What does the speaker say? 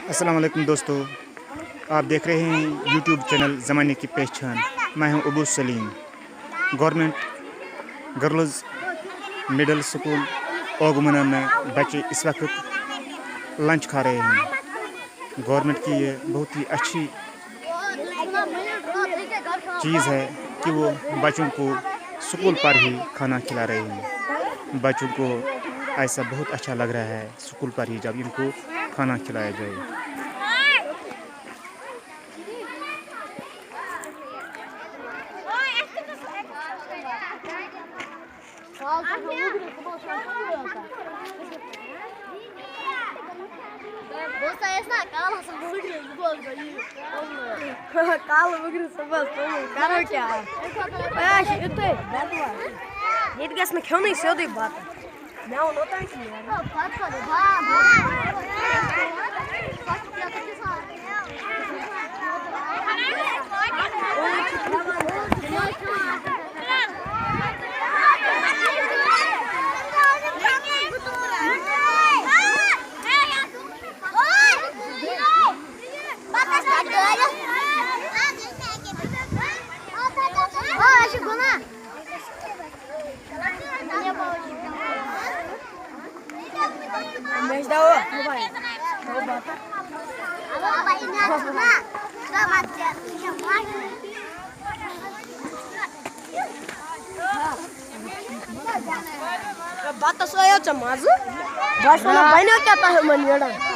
अस्सलाम वालेकुम दोस्तों, आप देख रहे हैं यूट्यूब चैनल ज़माने की पहचान। मैं हूं Abu Saleem. Government girls middle school Ogmana में बच्चे इस वक्त लंच खा रहे हैं। गवर्नमेंट की ये बहुत ही अच्छी चीज़ है कि वो बच्चों को स्कूल पर ही खाना खिला रहे हैं। बच्चों को ऐसा बहुत अच्छा लग रहा है स्कूल पर ही जब इनको खाना खिलाया जाए। Cala, vou gritar bastante. Cara, que é? Eu tenho. Ele gasta na cama e seu de bata. Não, não tá aqui. Mas dá o, não vai. Não bota. Bata só eu chamazo. Basta não vai não que tá remaniando.